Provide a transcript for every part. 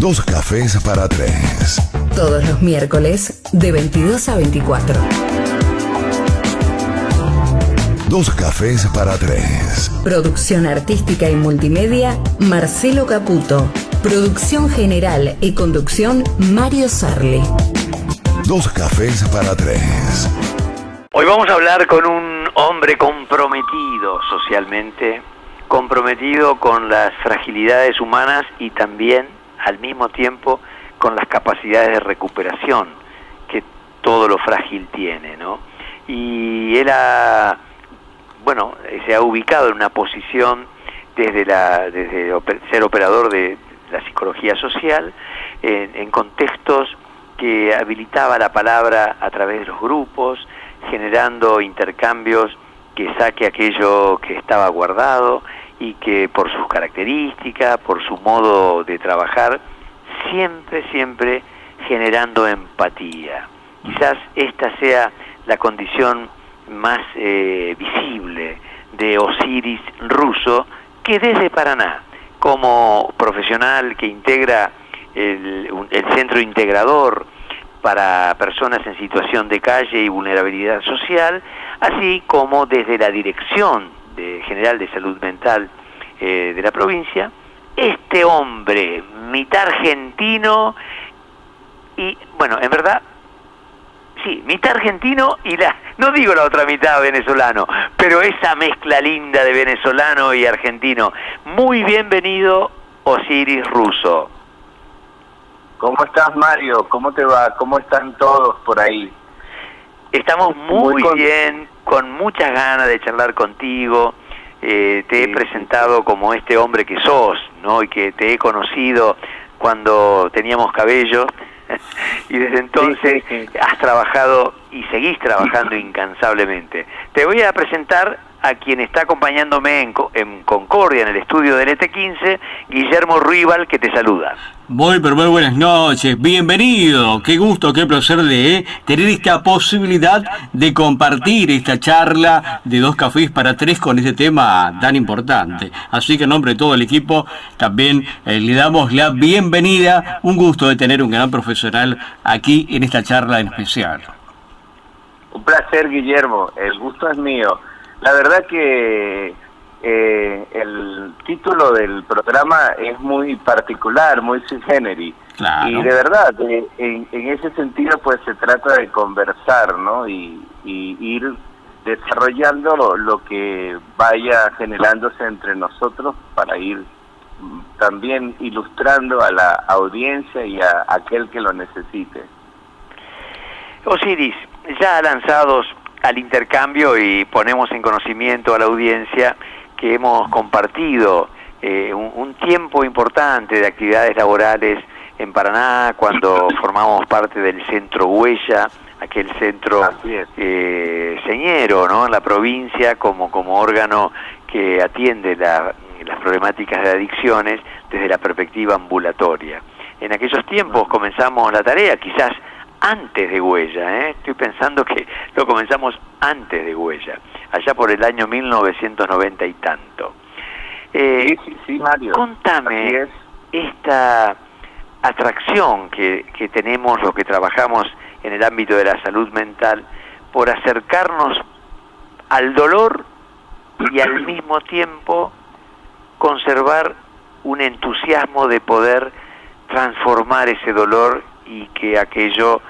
Dos cafés para tres. Todos los miércoles de 22 a 24. Dos cafés para tres. Producción artística y multimedia, Marcelo Caputo. Producción general y conducción, Mario Sarli. Dos cafés para tres. Hoy vamos a hablar con un hombre comprometido socialmente, comprometido con las fragilidades humanas y también, al mismo tiempo, con las capacidades de recuperación que todo lo frágil tiene, ¿no? Y él se ha ubicado en una posición desde ser operador de la psicología social, en contextos que habilitaba la palabra a través de los grupos, generando intercambios que saque aquello que estaba guardado y que por sus características, por su modo de trabajar, siempre generando empatía. Quizás esta sea la condición más visible de Osiris Russo, que desde Paraná, como profesional que integra el centro integrador para personas en situación de calle y vulnerabilidad social, así como desde la Dirección General de Salud Mental de la provincia, este hombre, mitad argentino y, en verdad, sí, mitad argentino y no digo la otra mitad venezolano, pero esa mezcla linda de venezolano y argentino. Muy bienvenido, Osiris Russo. ¿Cómo estás, Mario? ¿Cómo te va? ¿Cómo están todos por ahí? Estamos muy bien, con muchas ganas de charlar contigo. Te he presentado como este hombre que sos, ¿no? Y que te he conocido cuando teníamos cabello. Y desde entonces has trabajado y seguís trabajando incansablemente. Te voy a presentar a quien está acompañándome en Concordia, en el estudio del ET15, Guillermo Ruibal, que te saluda. Muy buenas noches, bienvenido, qué gusto, qué placer de tener esta posibilidad de compartir esta charla de Dos Cafés para Tres con este tema tan importante. Así que en nombre de todo el equipo también le damos la bienvenida, un gusto de tener un gran profesional aquí en esta charla en especial. Un placer, Guillermo, el gusto es mío. La verdad que el título del programa es muy particular, muy sui generis. Claro. Y de verdad, en ese sentido, pues se trata de conversar, ¿no? Y ir desarrollando lo que vaya generándose entre nosotros para ir también ilustrando a la audiencia y a aquel que lo necesite. Osiris, ya lanzados al intercambio y ponemos en conocimiento a la audiencia que hemos compartido un tiempo importante de actividades laborales en Paraná cuando formamos parte del Centro Huella, aquel centro señero, ¿no? En la provincia como órgano que atiende las problemáticas de adicciones desde la perspectiva ambulatoria. En aquellos tiempos comenzamos la tarea, quizás antes de Huella, estoy pensando que lo comenzamos antes de Huella, allá por el año 1990 y tanto. Sí, Mario. Contame esta atracción que tenemos los que trabajamos en el ámbito de la salud mental por acercarnos al dolor y al mismo tiempo conservar un entusiasmo de poder transformar ese dolor y que aquello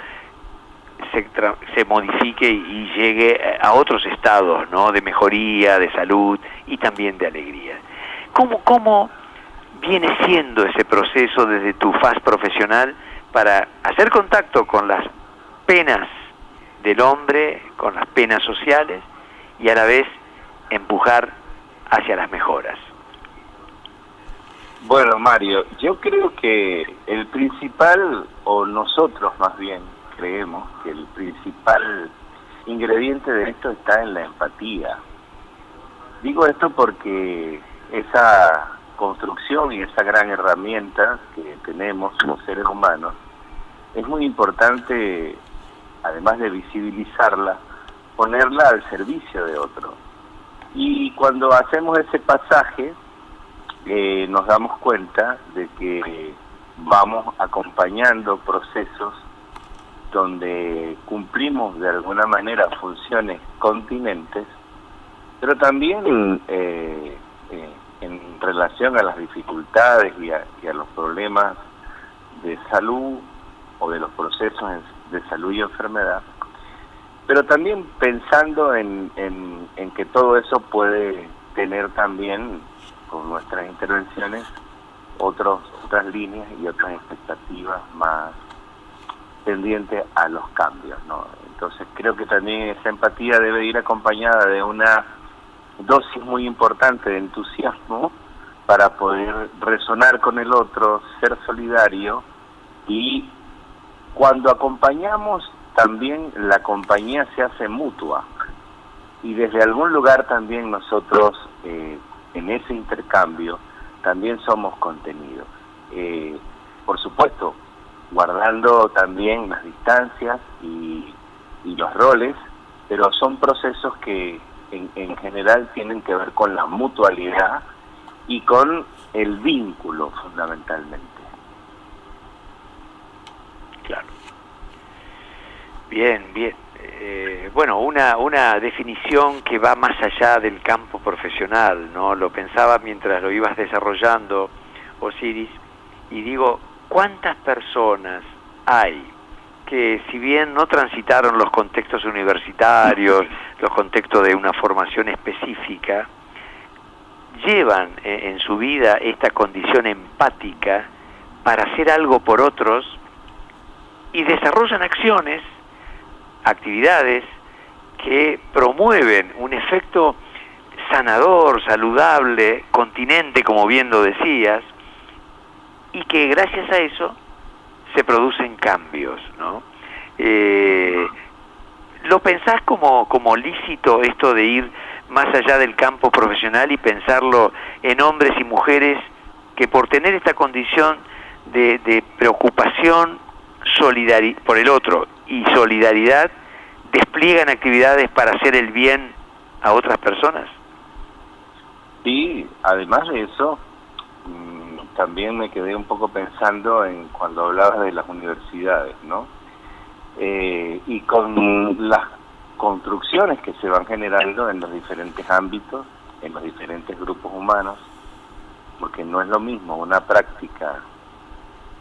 se modifique y llegue a otros estados, ¿no? De mejoría, de salud y también de alegría. ¿Cómo viene siendo ese proceso desde tu faz profesional para hacer contacto con las penas del hombre, con las penas sociales y a la vez empujar hacia las mejoras? Bueno, Mario, yo creo que el principal, o nosotros más bien, creemos que el principal ingrediente de esto está en la empatía. Digo esto porque esa construcción y esa gran herramienta que tenemos los seres humanos es muy importante, además de visibilizarla, ponerla al servicio de otro. Y cuando hacemos ese pasaje, nos damos cuenta de que vamos acompañando procesos donde cumplimos de alguna manera funciones continentes, pero también en relación a las dificultades y a los problemas de salud o de los procesos de salud y enfermedad, pero también pensando en que todo eso puede tener también, con nuestras intervenciones, otras líneas y otras expectativas más pendientes a los cambios, ¿no? Entonces creo que también esa empatía debe ir acompañada de una dosis muy importante de entusiasmo para poder resonar con el otro, ser solidario, y cuando acompañamos también la compañía se hace mutua, y desde algún lugar también nosotros en ese intercambio también somos contenidos, por supuesto guardando también las distancias y los roles, pero son procesos que en general tienen que ver con la mutualidad y con el vínculo fundamentalmente. Claro. Bien, bien. Bueno, una definición que va más allá del campo profesional, ¿no? Lo pensaba mientras lo ibas desarrollando, Osiris, y digo, ¿cuántas personas hay que, si bien no transitaron los contextos universitarios, los contextos de una formación específica, llevan en su vida esta condición empática para hacer algo por otros y desarrollan actividades que promueven un efecto sanador, saludable, continente, como bien lo decías, y que gracias a eso se producen cambios, ¿no? ¿Lo pensás como lícito esto de ir más allá del campo profesional y pensarlo en hombres y mujeres que por tener esta condición de preocupación por el otro y solidaridad despliegan actividades para hacer el bien a otras personas? Sí, además de eso, también me quedé un poco pensando en cuando hablabas de las universidades, ¿no? Y con las construcciones que se van generando en los diferentes ámbitos, en los diferentes grupos humanos, porque no es lo mismo una práctica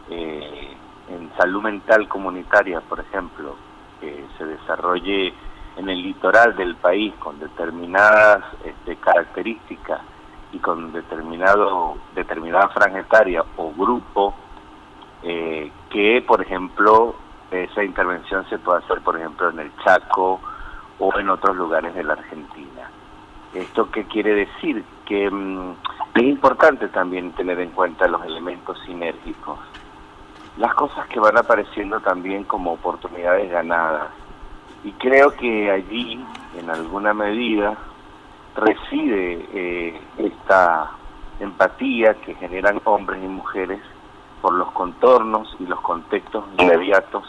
en salud mental comunitaria, por ejemplo, que se desarrolle en el litoral del país con determinadas características y con determinada franja etaria o grupo, que por ejemplo esa intervención se puede hacer por ejemplo en el Chaco o en otros lugares de la Argentina. ¿Esto qué quiere decir? Que es importante también tener en cuenta los elementos sinérgicos, las cosas que van apareciendo también como oportunidades ganadas, y creo que allí en alguna medida reside esta empatía que generan hombres y mujeres por los contornos y los contextos inmediatos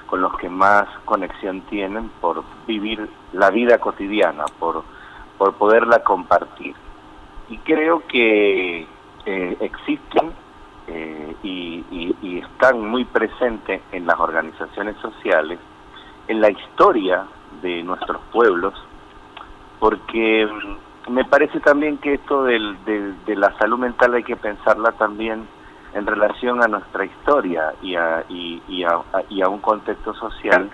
con los que más conexión tienen, por vivir la vida cotidiana, por poderla compartir. Y creo que existen y están muy presentes en las organizaciones sociales, en la historia de nuestros pueblos, porque me parece también que esto de la salud mental hay que pensarla también en relación a nuestra historia y a un contexto social,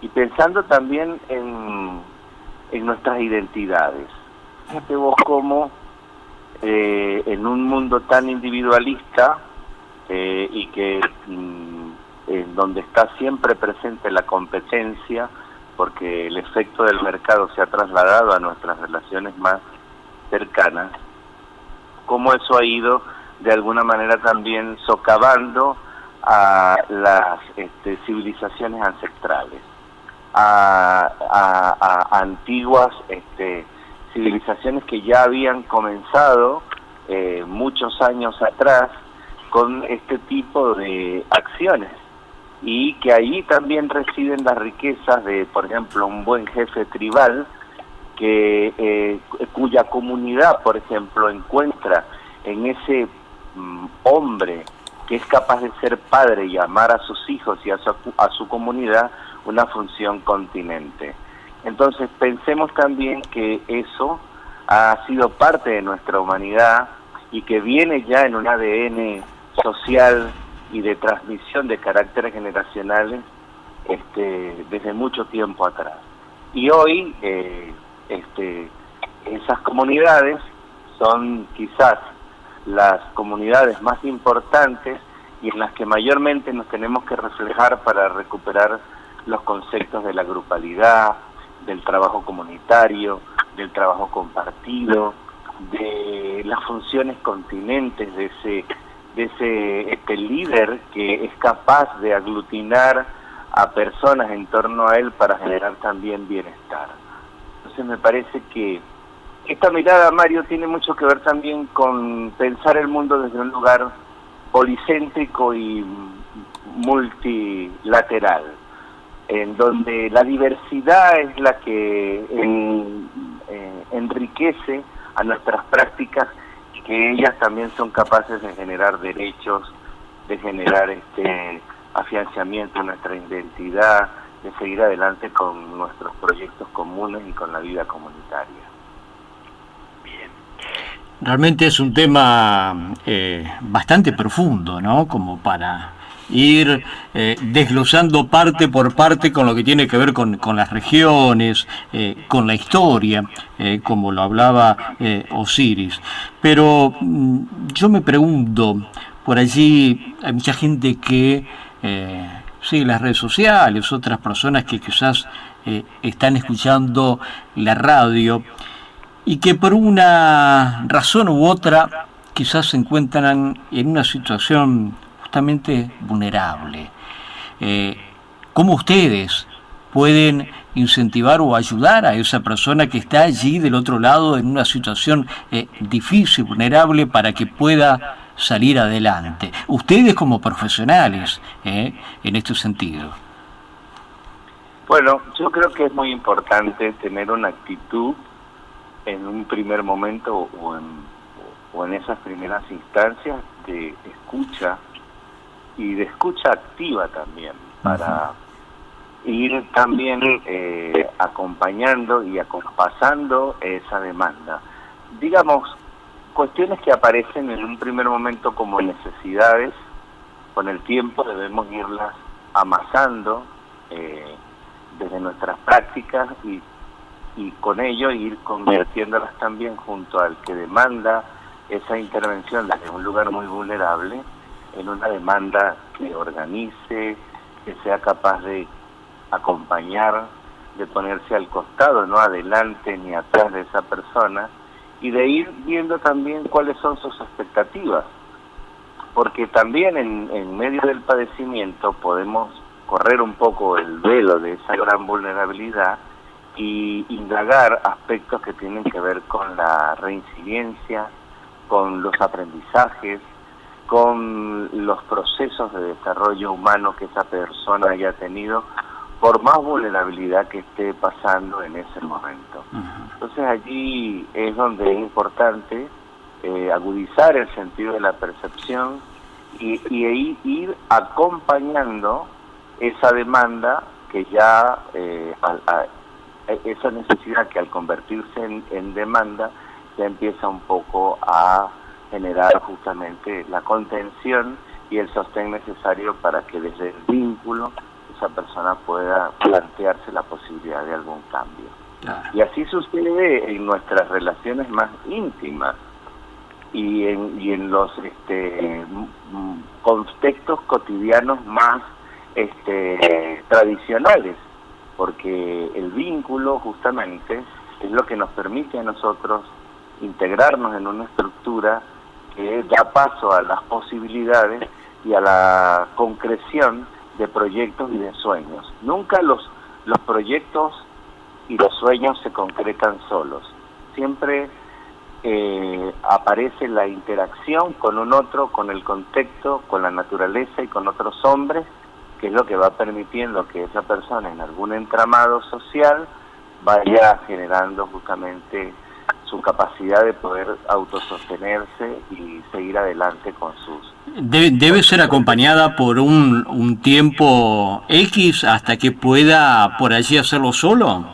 y pensando también en nuestras identidades. Fíjate vos cómo en un mundo tan individualista y que en donde está siempre presente la competencia, porque el efecto del mercado se ha trasladado a nuestras relaciones más cercanas, cómo eso ha ido de alguna manera también socavando a las civilizaciones ancestrales, a antiguas civilizaciones que ya habían comenzado muchos años atrás con este tipo de acciones, y que ahí también residen las riquezas de, por ejemplo, un buen jefe tribal cuya comunidad, por ejemplo, encuentra en ese hombre que es capaz de ser padre y amar a sus hijos y a su comunidad, una función continente. Entonces pensemos también que eso ha sido parte de nuestra humanidad y que viene ya en un ADN social y de transmisión de caracteres generacionales desde mucho tiempo atrás. Y hoy esas comunidades son quizás las comunidades más importantes y en las que mayormente nos tenemos que reflejar para recuperar los conceptos de la grupalidad, del trabajo comunitario, del trabajo compartido, de las funciones continentes, de ese líder que es capaz de aglutinar a personas en torno a él para generar también bienestar. Entonces me parece que esta mirada, Mario, tiene mucho que ver también con pensar el mundo desde un lugar policéntrico y multilateral, en donde la diversidad es la que enriquece a nuestras prácticas y que ellas también son capaces de generar derechos, de generar afianzamiento de nuestra identidad, de seguir adelante con nuestros proyectos comunes y con la vida comunitaria. Realmente es un tema bastante profundo, ¿no? Como para ir desglosando parte por parte con lo que tiene que ver con las regiones, con la historia, como lo hablaba Osiris. Pero yo me pregunto, por allí hay mucha gente que sigue las redes sociales, otras personas que quizás están escuchando la radio, y que por una razón u otra quizás se encuentran en una situación justamente vulnerable. ¿Cómo ustedes pueden incentivar o ayudar a esa persona que está allí del otro lado en una situación difícil, vulnerable, para que pueda salir adelante? Ustedes como profesionales en este sentido. Bueno, yo creo que es muy importante tener una actitud en un primer momento o en esas primeras instancias de escucha y de escucha activa también, para ir también acompañando y acompasando esa demanda. Digamos, cuestiones que aparecen en un primer momento como necesidades, con el tiempo debemos irlas amasando desde nuestras prácticas y con ello ir convirtiéndolas también junto al que demanda esa intervención desde un lugar muy vulnerable en una demanda que organice, que sea capaz de acompañar, de ponerse al costado, no adelante ni atrás de esa persona, y de ir viendo también cuáles son sus expectativas, porque también en medio del padecimiento podemos correr un poco el velo de esa gran vulnerabilidad y indagar aspectos que tienen que ver con la reincidencia, con los aprendizajes, con los procesos de desarrollo humano que esa persona haya tenido, por más vulnerabilidad que esté pasando en ese momento. Entonces allí es donde es importante agudizar el sentido de la percepción y ir acompañando esa demanda que ya esa necesidad que al convertirse en demanda ya empieza un poco a generar justamente la contención y el sostén necesario para que desde el vínculo esa persona pueda plantearse la posibilidad de algún cambio. Claro. Y así sucede en nuestras relaciones más íntimas y en los contextos cotidianos más tradicionales, porque el vínculo justamente es lo que nos permite a nosotros integrarnos en una estructura que da paso a las posibilidades y a la concreción de proyectos y de sueños. Nunca los proyectos y los sueños se concretan solos. Siempre aparece la interacción con un otro, con el contexto, con la naturaleza y con otros hombres, que es lo que va permitiendo que esa persona en algún entramado social vaya generando justamente su capacidad de poder autosostenerse y seguir adelante con sus... Debe ser acompañada por un tiempo X hasta que pueda por allí hacerlo solo.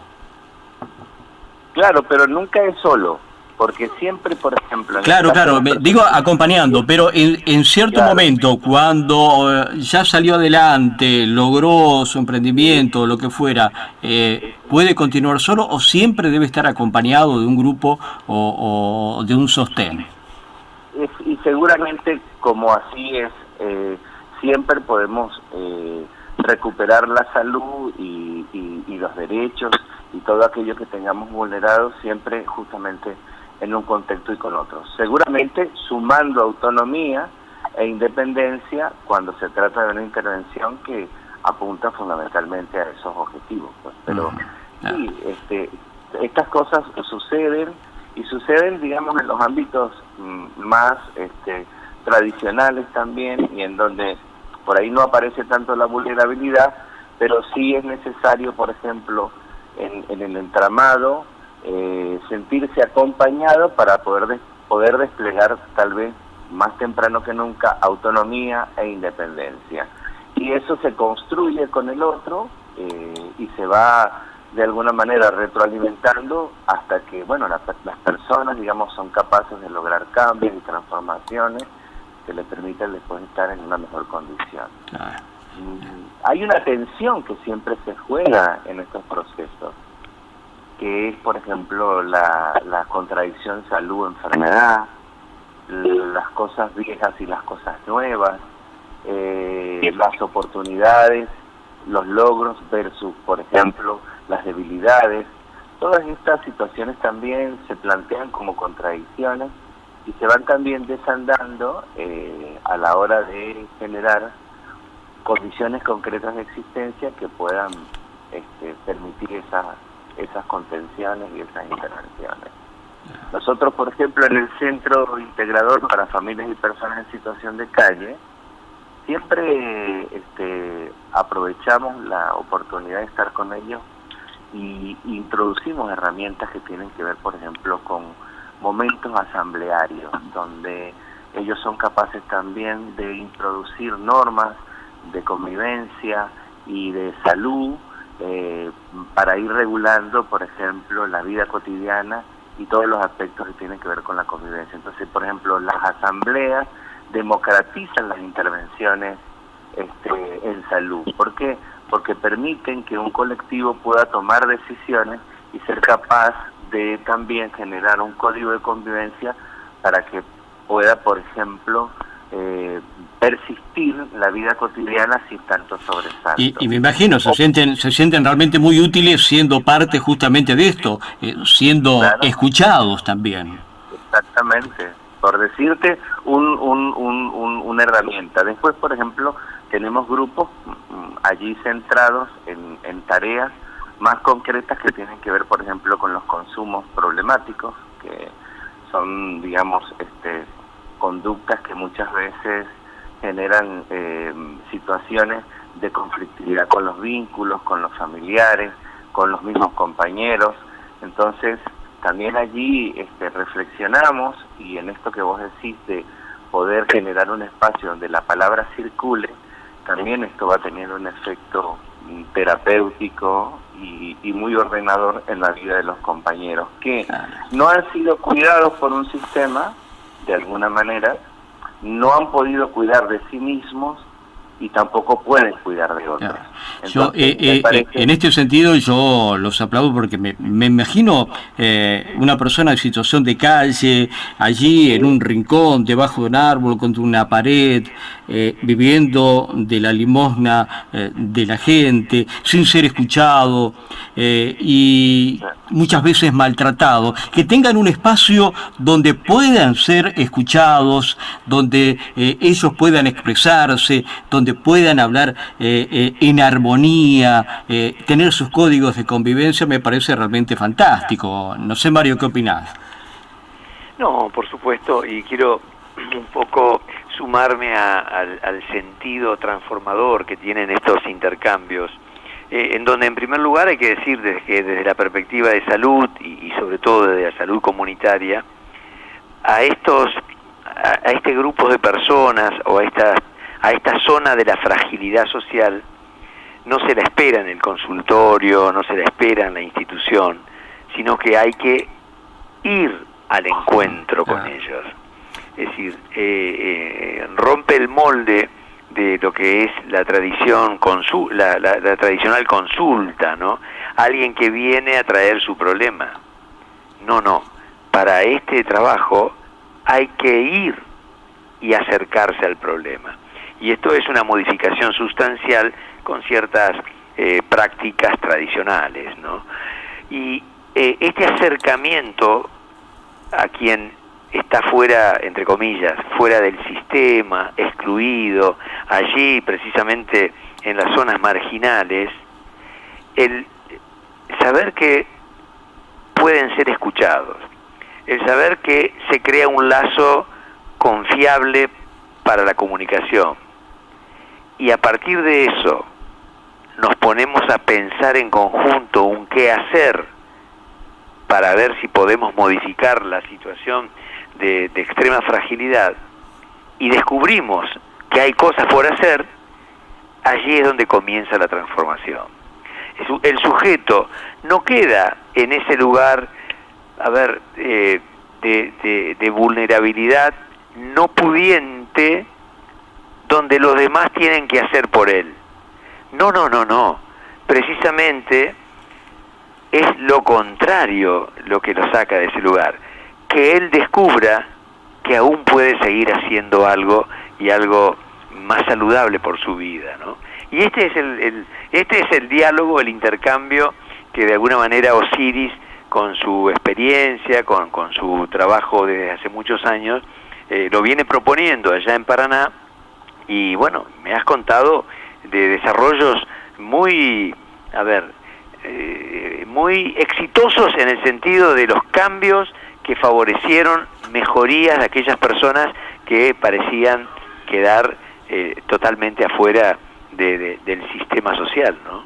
Claro, pero nunca es solo, porque siempre, por ejemplo... Claro, digo acompañando, pero en cierto momento, cuando ya salió adelante, logró su emprendimiento, lo que fuera, ¿puede continuar solo o siempre debe estar acompañado de un grupo o de un sostén? Y seguramente, como así es, siempre podemos recuperar la salud y los derechos y todo aquello que tengamos vulnerado, siempre justamente en un contexto y con otro. Seguramente sumando autonomía e independencia cuando se trata de una intervención que apunta fundamentalmente a esos objetivos. Pues. Pero sí, estas cosas suceden, y suceden, digamos, en los ámbitos más tradicionales también, y en donde por ahí no aparece tanto la vulnerabilidad, pero sí es necesario, por ejemplo, en el entramado, sentirse acompañado para poder desplegar, tal vez más temprano que nunca, autonomía e independencia. Y eso se construye con el otro y se va de alguna manera retroalimentando hasta que, bueno, las personas, digamos, son capaces de lograr cambios y transformaciones que les permiten después estar en una mejor condición. Hay una tensión que siempre se juega en estos procesos, que es, por ejemplo, la contradicción salud-enfermedad, las cosas viejas y las cosas nuevas, las oportunidades, los logros versus, por ejemplo, las debilidades. Todas estas situaciones también se plantean como contradicciones y se van también desandando a la hora de generar condiciones concretas de existencia que puedan permitir esas contenciones y esas intervenciones. Nosotros, por ejemplo, en el Centro Integrador para Familias y Personas en Situación de Calle, siempre aprovechamos la oportunidad de estar con ellos y introducimos herramientas que tienen que ver, por ejemplo, con momentos asamblearios, donde ellos son capaces también de introducir normas de convivencia y de salud para ir regulando, por ejemplo, la vida cotidiana y todos los aspectos que tienen que ver con la convivencia. Entonces, por ejemplo, las asambleas democratizan las intervenciones en salud. ¿Por qué? Porque permiten que un colectivo pueda tomar decisiones y ser capaz de también generar un código de convivencia para que pueda, por ejemplo, persistir la vida cotidiana sin tanto sobresalto. Y me imagino, se sienten realmente muy útiles siendo parte justamente de esto, siendo escuchados también. Exactamente, por decirte una herramienta. Después, por ejemplo, tenemos grupos allí centrados en tareas más concretas que tienen que ver, por ejemplo, con los consumos problemáticos, que son, digamos, conductas que muchas veces generan situaciones de conflictividad con los vínculos, con los familiares, con los mismos compañeros. Entonces, también allí reflexionamos, y en esto que vos decís de poder generar un espacio donde la palabra circule, también esto va a tener un efecto terapéutico y muy ordenador en la vida de los compañeros, que no han sido cuidados por un sistema, de alguna manera, no han podido cuidar de sí mismos y tampoco pueden cuidar de otros. Entonces, en este sentido yo los aplaudo porque me imagino una persona en situación de calle, allí en un rincón, debajo de un árbol, contra una pared, viviendo de la limosna de la gente, sin ser escuchado y muchas veces maltratado, que tengan un espacio donde puedan ser escuchados, donde ellos puedan expresarse, donde puedan hablar en armonía, tener sus códigos de convivencia, me parece realmente fantástico. No sé, Mario, ¿qué opinás? No, por supuesto, y quiero un poco sumarme al sentido transformador que tienen estos intercambios en donde en primer lugar hay que decir que desde la perspectiva de salud y sobre todo desde la salud comunitaria, a este grupo de personas o a esta zona de la fragilidad social no se la espera en el consultorio, no se la espera en la institución, sino que hay que ir al encuentro con ellos. Es decir, rompe el molde de lo que es la tradición la tradicional consulta, ¿no? Alguien que viene a traer su problema. No. Para este trabajo hay que ir y acercarse al problema. Y esto es una modificación sustancial con ciertas prácticas tradicionales, ¿no? Y este acercamiento a quien está fuera, entre comillas, fuera del sistema, excluido, allí precisamente en las zonas marginales, el saber que pueden ser escuchados, el saber que se crea un lazo confiable para la comunicación, y a partir de eso nos ponemos a pensar en conjunto un qué hacer para ver si podemos modificar la situación de extrema fragilidad, y descubrimos que hay cosas por hacer, allí es donde comienza la transformación. El sujeto no queda en ese lugar, de vulnerabilidad no pudiente, donde los demás tienen que hacer por él. No. Precisamente es lo contrario lo que lo saca de ese lugar. Que él descubra que aún puede seguir haciendo algo, y algo más saludable por su vida, ¿no? Y este es el diálogo, el intercambio que de alguna manera Osiris, con su experiencia, con su trabajo desde hace muchos años, lo viene proponiendo allá en Paraná. Y bueno, me has contado de desarrollos muy exitosos en el sentido de los cambios que favorecieron mejorías de aquellas personas que parecían quedar totalmente afuera del sistema social, ¿no?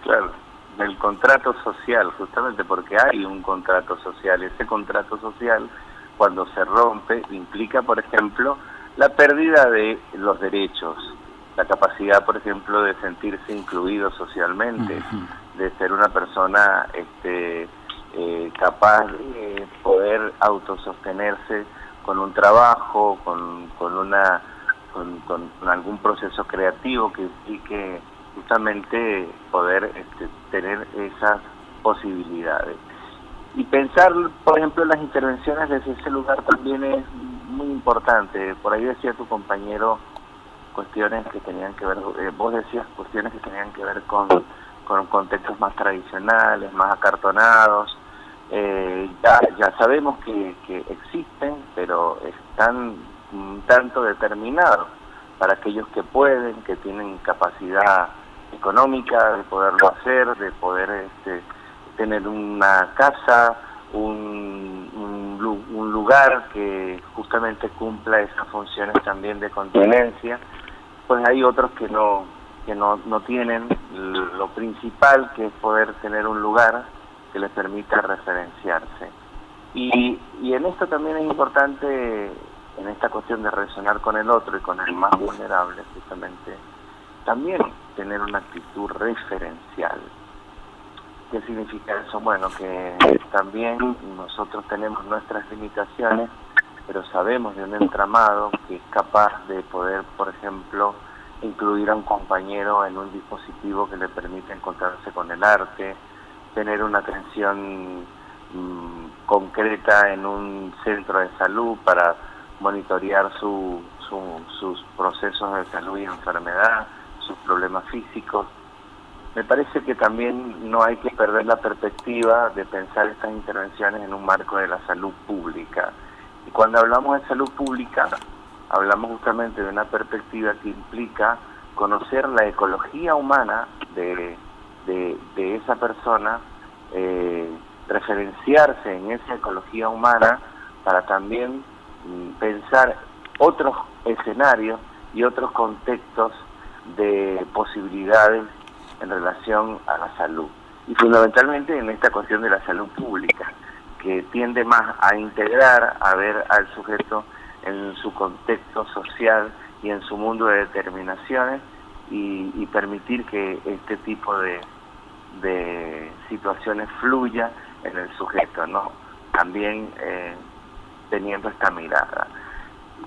Claro, del contrato social, justamente porque hay un contrato social. Ese contrato social, cuando se rompe, implica, por ejemplo, la pérdida de los derechos, la capacidad, por ejemplo, de sentirse incluido socialmente, de ser una persona capaz de poder autosostenerse con un trabajo, con algún proceso creativo que implique justamente poder tener esas posibilidades. Y pensar, por ejemplo, en las intervenciones desde ese lugar también es muy importante. Por ahí decía tu compañero cuestiones que tenían que ver, vos decías cuestiones que tenían que ver con contextos más tradicionales, más acartonados. Ya sabemos que existen, pero están un tanto determinados para aquellos que pueden, que tienen capacidad económica de poderlo hacer, de poder tener una casa, un lugar que justamente cumpla esas funciones también de continencia. Pues hay otros que no tienen lo principal, que es poder tener un lugar que les permita referenciarse. Y en esto también es importante, en esta cuestión de resonar con el otro y con el más vulnerable, justamente, también tener una actitud referencial. ¿Qué significa eso? Bueno, que también nosotros tenemos nuestras limitaciones, pero sabemos de un entramado que es capaz de poder, por ejemplo, incluir a un compañero en un dispositivo que le permite encontrarse con el arte, tener una atención concreta en un centro de salud para monitorear sus procesos de salud y enfermedad, sus problemas físicos. Me parece que también no hay que perder la perspectiva de pensar estas intervenciones en un marco de la salud pública. Y cuando hablamos de salud pública, hablamos justamente de una perspectiva que implica conocer la ecología humana de esa persona, referenciarse en esa ecología humana para también pensar otros escenarios y otros contextos de posibilidades en relación a la salud. Y fundamentalmente en esta cuestión de la salud pública, que tiende más a integrar, a ver al sujeto en su contexto social y en su mundo de determinaciones y permitir que este tipo de situaciones fluya en el sujeto, ¿no? También teniendo esta mirada.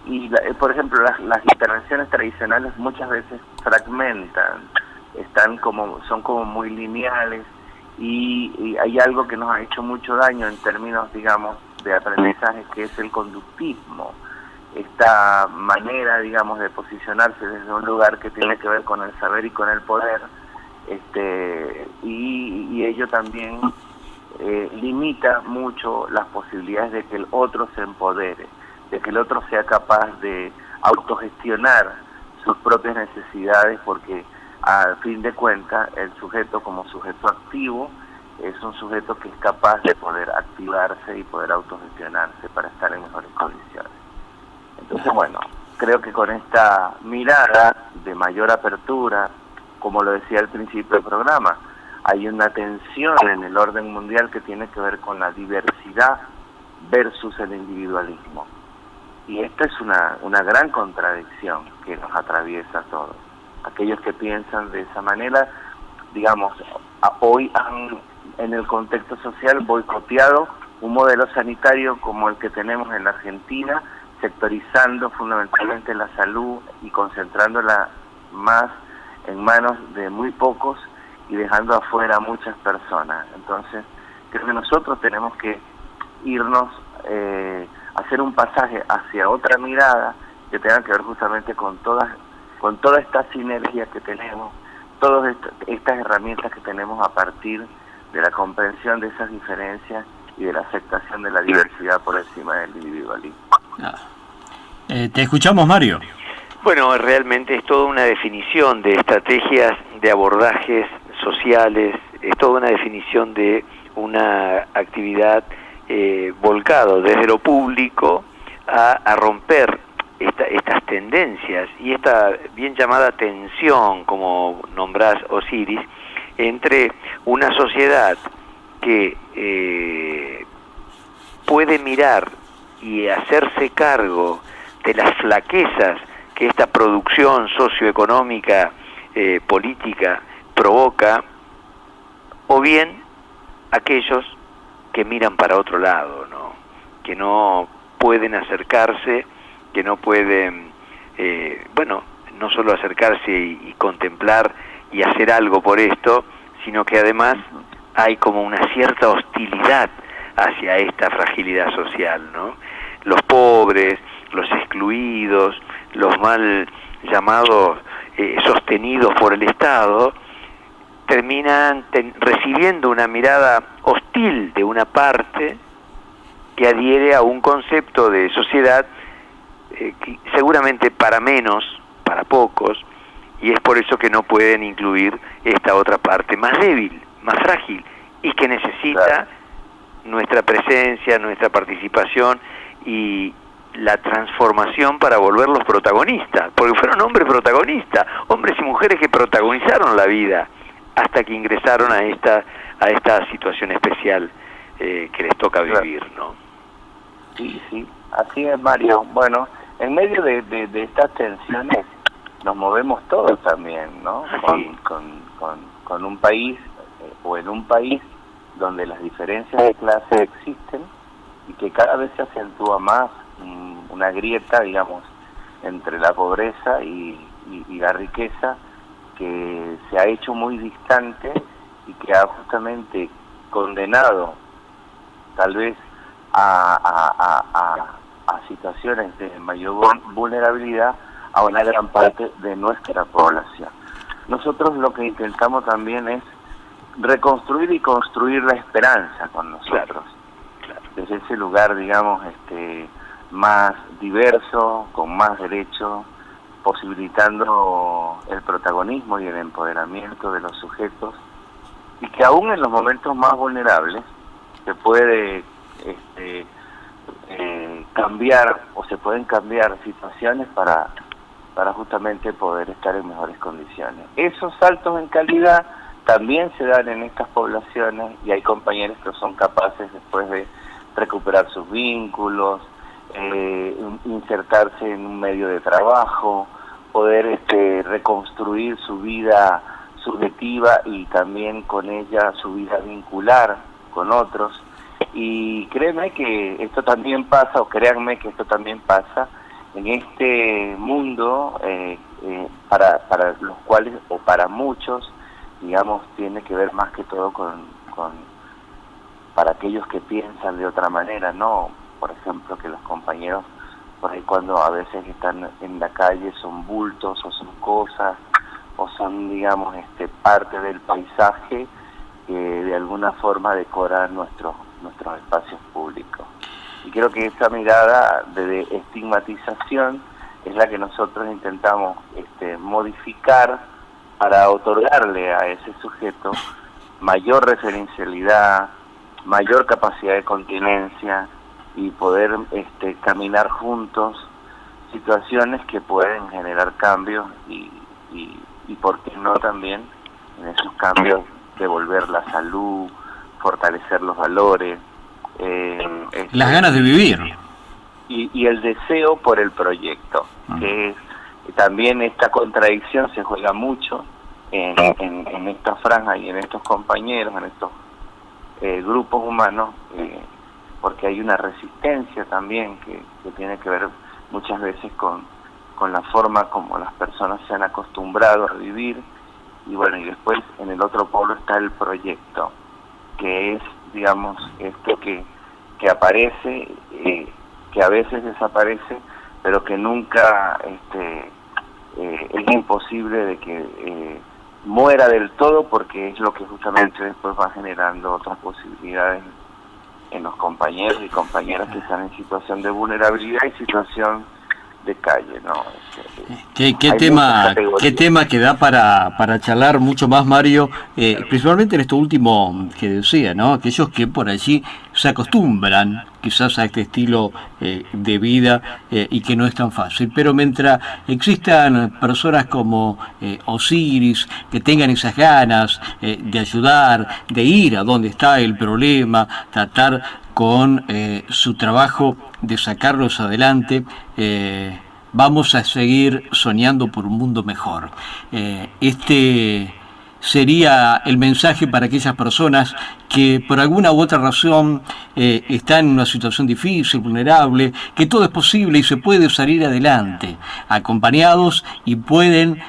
Y por ejemplo, las intervenciones tradicionales muchas veces fragmentan, son como muy lineales, y hay algo que nos ha hecho mucho daño en términos, digamos, de aprendizaje, que es el conductismo. Esta manera, digamos, de posicionarse desde un lugar que tiene que ver con el saber y con el poder, y ello también limita mucho las posibilidades de que el otro se empodere, de que el otro sea capaz de autogestionar sus propias necesidades, porque al fin de cuentas el sujeto como sujeto activo es un sujeto que es capaz de poder activarse y poder autogestionarse para estar en mejores condiciones. Entonces, bueno, creo que con esta mirada de mayor apertura, como lo decía al principio del programa, hay una tensión en el orden mundial que tiene que ver con la diversidad versus el individualismo. Y esta es una gran contradicción que nos atraviesa a todos. Aquellos que piensan de esa manera, digamos, hoy han, en el contexto social, boicoteado un modelo sanitario como el que tenemos en la Argentina, sectorizando fundamentalmente la salud y concentrándola más en manos de muy pocos y dejando afuera a muchas personas. Entonces, creo que nosotros tenemos que irnos, hacer un pasaje hacia otra mirada que tenga que ver justamente con todas estas sinergias que tenemos, todas estas herramientas que tenemos a partir de la comprensión de esas diferencias y de la aceptación de la diversidad por encima del individualismo. Te escuchamos, Mario. Bueno, realmente es toda una definición de estrategias de abordajes sociales, es toda una definición de una actividad volcado desde lo público a romper estas tendencias y esta bien llamada tensión, como nombrás, Osiris, entre una sociedad que puede mirar y hacerse cargo de las flaquezas que esta producción socioeconómica, política provoca, o bien aquellos que miran para otro lado, ¿no? Que no pueden acercarse, que no pueden, no solo acercarse y contemplar y hacer algo por esto, sino que además hay como una cierta hostilidad hacia esta fragilidad social, ¿no? Los pobres, los excluidos, los mal llamados sostenidos por el Estado, terminan recibiendo una mirada hostil de una parte que adhiere a un concepto de sociedad que seguramente para menos, para pocos, y es por eso que no pueden incluir esta otra parte más débil, más frágil, y que necesita nuestra presencia, nuestra participación y la transformación para volverlos protagonistas, porque fueron hombres protagonistas, hombres y mujeres que protagonizaron la vida hasta que ingresaron a esta situación especial que les toca vivir, ¿no? Sí, así es, Mario. Bueno, en medio de estas tensiones nos movemos todos también, ¿no? Con un país o en un país donde las diferencias de clase existen y que cada vez se acentúa más una grieta, digamos, entre la pobreza y la riqueza, que se ha hecho muy distante y que ha justamente condenado tal vez a situaciones de mayor vulnerabilidad a una gran parte de nuestra población. Nosotros lo que intentamos también es reconstruir y construir la esperanza con nosotros, desde ese lugar, digamos, más diverso, con más derechos, posibilitando el protagonismo y el empoderamiento de los sujetos, y que aún en los momentos más vulnerables se puede cambiar, o se pueden cambiar situaciones para justamente poder estar en mejores condiciones. Esos saltos en calidad también se dan en estas poblaciones, y hay compañeros que son capaces después de recuperar sus vínculos, insertarse en un medio de trabajo, poder reconstruir su vida subjetiva y también con ella su vida vincular con otros. Y créanme que esto también pasa en este mundo para los cuales, o para muchos, digamos, tiene que ver más que todo para aquellos que piensan de otra manera, ¿no? Por ejemplo, que los compañeros, por ahí cuando a veces están en la calle, son bultos o son cosas, o son, digamos, parte del paisaje que de alguna forma decora nuestros espacios públicos. Y creo que esa mirada de estigmatización es la que nosotros intentamos modificar para otorgarle a ese sujeto mayor referencialidad, mayor capacidad de continencia y poder caminar juntos situaciones que pueden generar cambios y por qué no también en esos cambios devolver la salud, fortalecer los valores, las ganas de vivir y el deseo por el proyecto, que es también esta contradicción se juega mucho en esta franja y en estos compañeros, en estos grupos humanos, porque hay una resistencia también que tiene que ver muchas veces con la forma como las personas se han acostumbrado a vivir. Y bueno, y después en el otro polo está el proyecto, que es, digamos, esto que aparece, que a veces desaparece, pero que nunca es imposible de que muera del todo, porque es lo que justamente después va generando otras posibilidades en los compañeros y compañeras que están en situación de vulnerabilidad y situación de calle, ¿no? ¿Qué tema que da para charlar mucho más, Mario? Principalmente en esto último que decía, ¿no? Aquellos que por allí se acostumbran quizás a este estilo de vida y que no es tan fácil. Pero mientras existan personas como Osiris, que tengan esas ganas de ayudar, de ir a donde está el problema, tratar con su trabajo de sacarlos adelante, vamos a seguir soñando por un mundo mejor. Este sería el mensaje para aquellas personas que por alguna u otra razón están en una situación difícil, vulnerable, que todo es posible y se puede salir adelante, acompañados, y pueden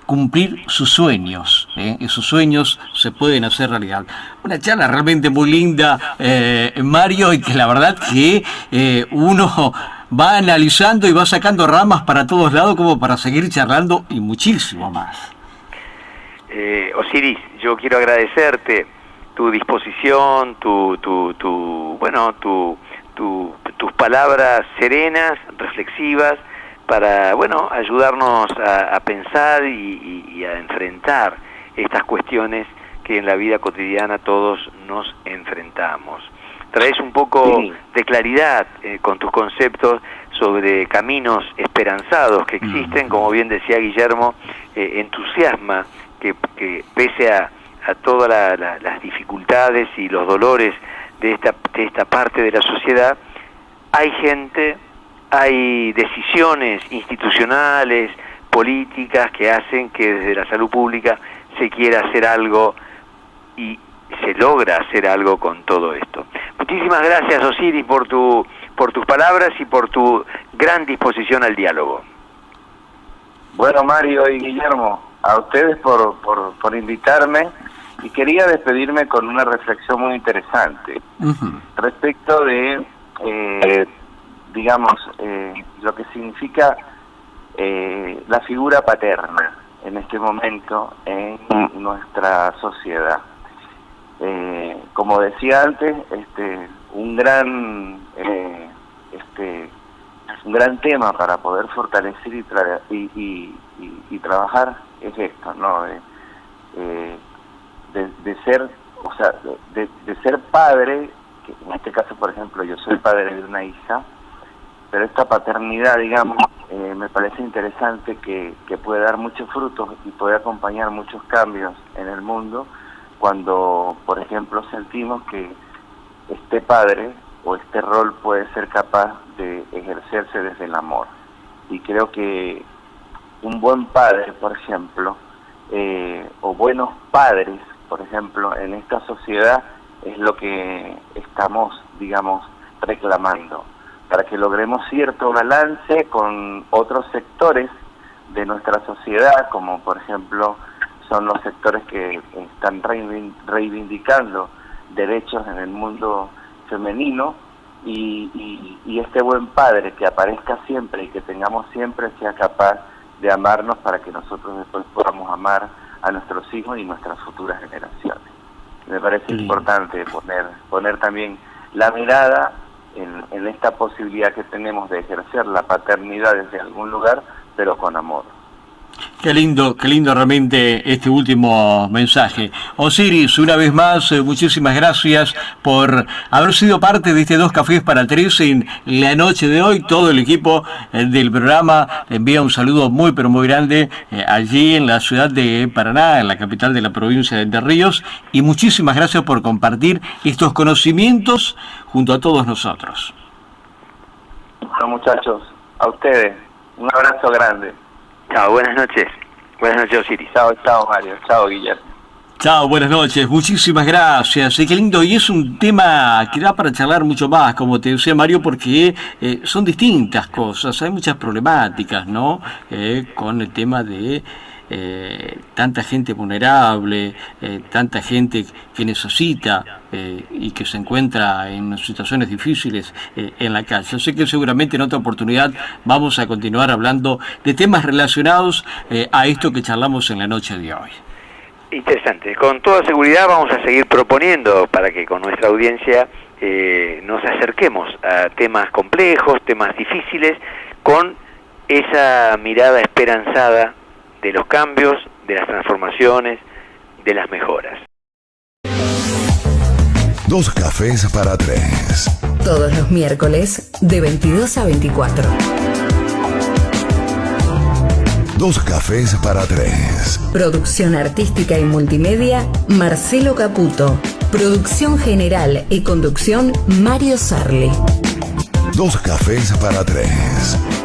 cumplir sus sueños, esos sueños se pueden hacer realidad. Una charla realmente muy linda, Mario, y que la verdad que uno va analizando y va sacando ramas para todos lados como para seguir charlando y muchísimo más. Osiris, yo quiero agradecerte tu disposición, tus palabras serenas, reflexivas, para, bueno, ayudarnos a pensar y a enfrentar estas cuestiones que en la vida cotidiana todos nos enfrentamos. Traes un poco de claridad con tus conceptos sobre caminos esperanzados que existen, como bien decía Guillermo, entusiasma que pese a todas las dificultades y los dolores de esta parte de la sociedad, hay gente, hay decisiones institucionales, políticas que hacen que desde la salud pública se quiera hacer algo y se logra hacer algo con todo esto. Muchísimas gracias, Osiris, por tus palabras y por tu gran disposición al diálogo. Bueno, Mario y Guillermo, a ustedes por invitarme, y quería despedirme con una reflexión muy interesante respecto de lo que significa la figura paterna en este momento en nuestra sociedad. Como decía antes, un gran tema para poder fortalecer y trabajar es esto, ¿no? De ser, o sea, de ser padre, que en este caso, por ejemplo, yo soy padre de una hija, pero esta paternidad, digamos, me parece interesante que puede dar muchos frutos y puede acompañar muchos cambios en el mundo, cuando, por ejemplo, sentimos que este padre o este rol puede ser capaz de ejercerse desde el amor. Y creo que un buen padre, por ejemplo, o buenos padres, por ejemplo, en esta sociedad es lo que estamos, digamos, reclamando, para que logremos cierto balance con otros sectores de nuestra sociedad, como por ejemplo son los sectores que están reivindicando derechos en el mundo femenino, y este buen padre que aparezca siempre y que tengamos siempre sea capaz de amarnos para que nosotros después podamos amar a nuestros hijos y nuestras futuras generaciones. Me parece importante poner también la mirada en esta posibilidad que tenemos de ejercer la paternidad desde algún lugar, pero con amor. Qué lindo realmente este último mensaje. Osiris, una vez más, muchísimas gracias por haber sido parte de este 2 Cafés para 3 en la noche de hoy. Todo el equipo del programa envía un saludo muy pero muy grande allí en la ciudad de Paraná, en la capital de la provincia de Entre Ríos, y muchísimas gracias por compartir estos conocimientos junto a todos nosotros. Bueno, muchachos, a ustedes, un abrazo grande. Chao, buenas noches. Buenas noches, Osiris. Chao, Mario. Chao, Guillermo. Chao, buenas noches. Muchísimas gracias. Qué lindo. Y es un tema que da para charlar mucho más, como te decía Mario, porque son distintas cosas. Hay muchas problemáticas, ¿no? Con el tema de tanta gente vulnerable, tanta gente que necesita y que se encuentra en situaciones difíciles en la calle. Yo sé que seguramente en otra oportunidad vamos a continuar hablando de temas relacionados a esto que charlamos en la noche de hoy. Interesante. Con toda seguridad vamos a seguir proponiendo para que con nuestra audiencia nos acerquemos a temas complejos, temas difíciles, con esa mirada esperanzada de los cambios, de las transformaciones, de las mejoras. 2 Cafés para 3. Todos los miércoles de 22 a 24. 2 Cafés para 3. Producción artística y multimedia, Marcelo Caputo. Producción general y conducción, Mario Sarli. 2 Cafés para 3.